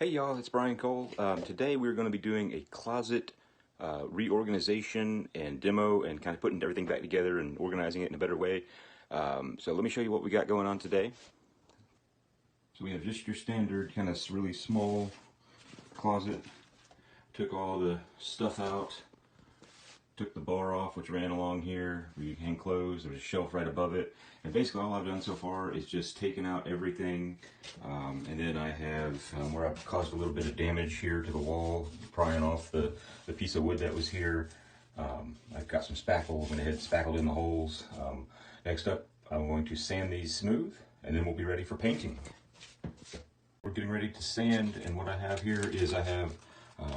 Hey y'all, it's Brian Cole. Today we're going to be doing a closet reorganization and demo and kind of putting everything back together and organizing it in a better way. So let me show you what we got going on today. So we have just your standard kind of really small closet. Took all the stuff out, took the bar off which ran along here where you hang clothes. There's a shelf right above it, and basically all I've done so far is just taken out everything, and then I have where I've caused a little bit of damage here to the wall, prying off the piece of wood that was here. I've got some spackle, went ahead and spackled in the holes. Next up, I'm going to sand these smooth, and then we'll be ready for painting. We're getting ready to sand, and what I have here is I have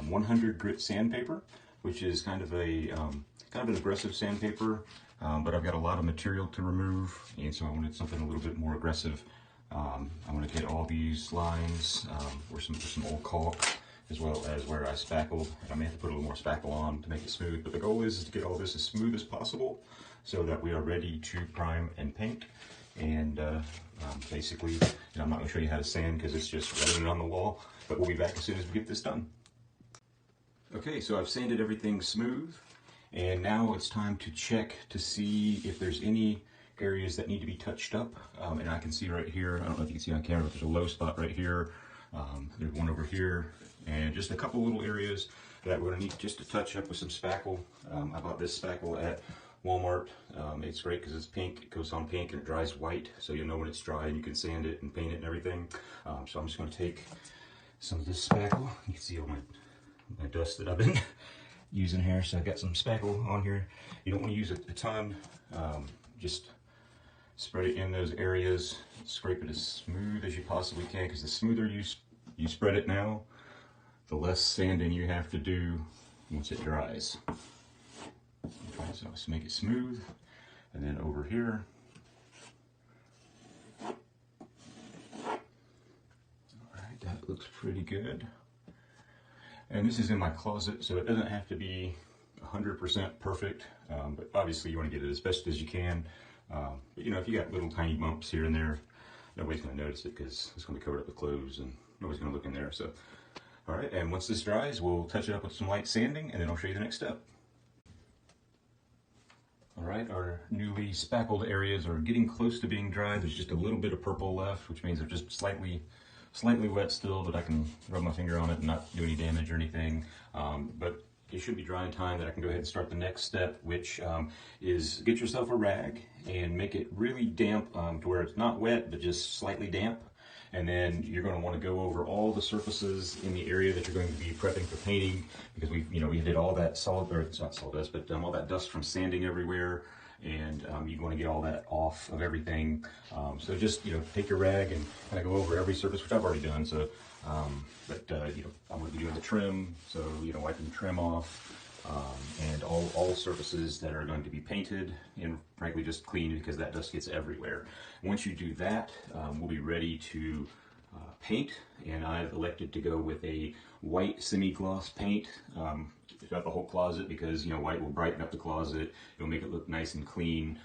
100 grit sandpaper, which is kind of an aggressive sandpaper, but I've got a lot of material to remove, and so I wanted something a little bit more aggressive. I'm going to get all these lines or some old caulk, as well as where I spackled. I may have to put a little more spackle on to make it smooth, but the goal is to get all this as smooth as possible so that we are ready to prime and paint. And basically, I'm not going to show you how to sand because it's just rubbing it on the wall, but we'll be back as soon as we get this done. Okay, so I've sanded everything smooth, and now it's time to check to see if there's any areas that need to be touched up. And I can see right here, I don't know if you can see on camera, but there's a low spot right here. There's one over here, and just a couple little areas that we're going to need just to touch up with some spackle. I bought this spackle at Walmart. It's great because it's pink, it goes on pink and it dries white, so you'll know when it's dry and you can sand it and paint it and everything. So I'm just going to take some of this spackle. You can see all my dust that I've been using here, so I've got some spackle on here. You don't want to use a ton, just spread it in those areas, scrape it as smooth as you possibly can, because the smoother you spread it now, the less sanding you have to do once it dries. So let's make it smooth, and then over here, alright, that looks pretty good. And this is in my closet, so it doesn't have to be 100% perfect, but obviously you want to get it as best as you can. But if you got little tiny bumps here and there, nobody's going to notice it because it's going to be covered up with clothes and nobody's going to look in there. So, all right, and once this dries, we'll touch it up with some light sanding, and then I'll show you the next step. All right, our newly spackled areas are getting close to being dry. There's just a little bit of purple left, which means they're just slightly wet still, but I can rub my finger on it and not do any damage or anything. But it should be dry in time that I can go ahead and start the next step, which is get yourself a rag and make it really damp to where it's not wet, but just slightly damp. And then you're going to want to go over all the surfaces in the area that you're going to be prepping for painting, because we did all that it's not sawdust, but all that dust from sanding everywhere. And you want to get all that off of everything. So just take your rag and kind of go over every surface, which I've already done. So, I'm going to be doing the trim, so wiping the trim off, and all surfaces that are going to be painted, and frankly just cleaned, because that dust gets everywhere. Once you do that, we'll be ready to paint, and I've elected to go with a white semi-gloss paint throughout the whole closet, because white will brighten up the closet, it'll make it look nice and clean.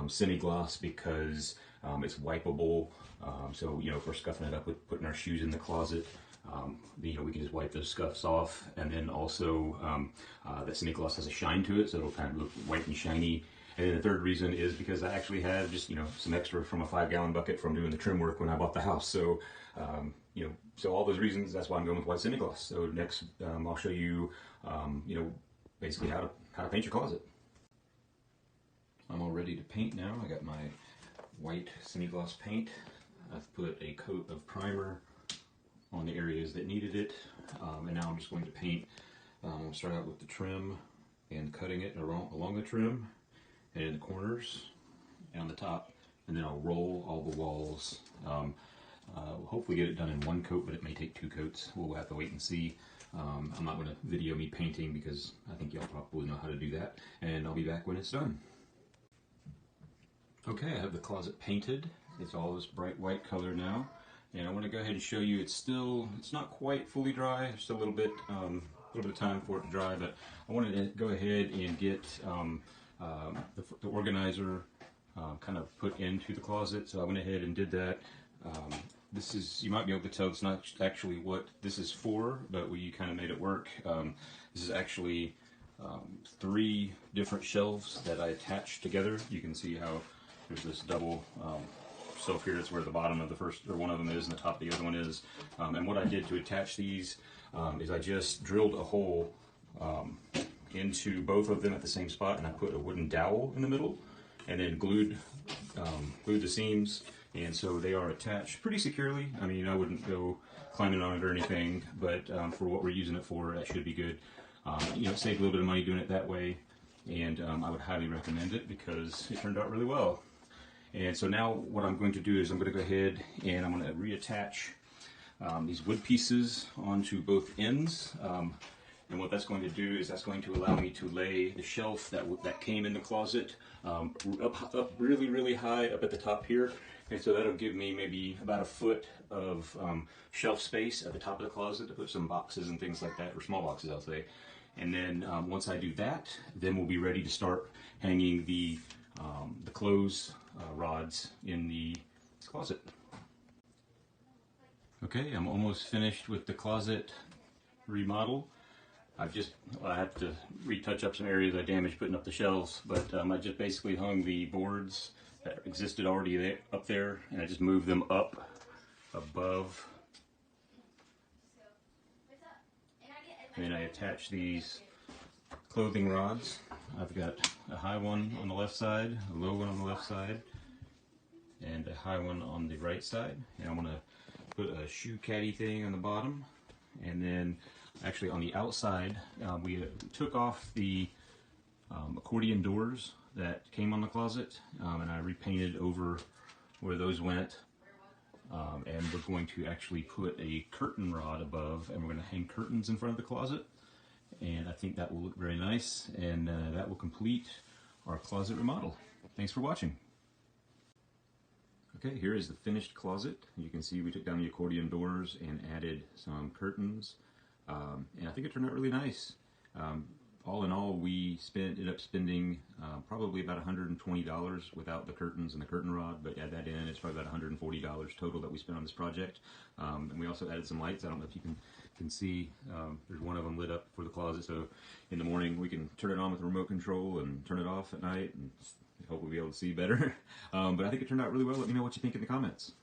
Semi-gloss because it's wipeable, so if we're scuffing it up with putting our shoes in the closet, we can just wipe those scuffs off. And then also that semi-gloss has a shine to it, so it'll kind of look white and shiny. And then the third reason is because I actually have just some extra from a 5-gallon bucket from doing the trim work when I bought the house. So so all those reasons, that's why I'm going with white semi-gloss. So next I'll show you basically how to paint your closet. I'm all ready to paint now. I got my white semi-gloss paint. I've put a coat of primer on the areas that needed it, and now I'm just going to paint. I'll start out with the trim and cutting it along the trim and in the corners and on the top, and then I'll roll all the walls. We'll hopefully get it done in one coat, but it may take 2 coats. We'll have to wait and see. I'm not going to video me painting because I think y'all probably know how to do that, and I'll be back when it's done. Okay, I have the closet painted. It's all this bright white color now, and I want to go ahead and show you it's not quite fully dry. Just a little bit of time for it to dry, but I wanted to go ahead and get the organizer kind of put into the closet, so I went ahead and did that. this is, you might be able to tell it's not actually what this is for, but we kind of made it work. This is actually 3 different shelves that I attached together. You can see how there's this double shelf here. That's where the bottom of the first, or one of them is, and the top of the other one is. And what I did to attach these is I just drilled a hole into both of them at the same spot, and I put a wooden dowel in the middle, and then glued the seams, and so they are attached pretty securely. I mean, I wouldn't go climbing on it or anything, but for what we're using it for, that should be good. You know, save a little bit of money doing it that way, and I would highly recommend it because it turned out really well. And so now what I'm going to do is I'm going to go ahead and I'm going to reattach these wood pieces onto both ends. And what that's going to do is that's going to allow me to lay the shelf that came in the closet up really, really high up at the top here. And so that'll give me maybe about a foot of shelf space at the top of the closet to put some boxes and things like that, or small boxes, I'll say. And then once I do that, then we'll be ready to start hanging the clothes rods in the closet. Okay, I'm almost finished with the closet remodel. I have to retouch up some areas I damaged putting up the shelves, but I just basically hung the boards that existed already up there, and I just moved them up above. And then I attach these clothing rods. I've got a high one on the left side, a low one on the left side, and a high one on the right side. And I'm going to put a shoe caddy thing on the bottom, and then actually on the outside, we took off the accordion doors that came on the closet, and I repainted over where those went. And we're going to actually put a curtain rod above, and we're going to hang curtains in front of the closet. And I think that will look very nice, and that will complete our closet remodel. Thanks for watching. Okay, here is the finished closet. You can see we took down the accordion doors and added some curtains. And I think it turned out really nice. All in all, we ended up spending probably about $120 without the curtains and the curtain rod, but add that in, it's probably about $140 total that we spent on this project. And we also added some lights. I don't know if you can see, there's one of them lit up for the closet, so in the morning we can turn it on with the remote control and turn it off at night, and hope we'll be able to see better. But I think it turned out really well. Let me know what you think in the comments.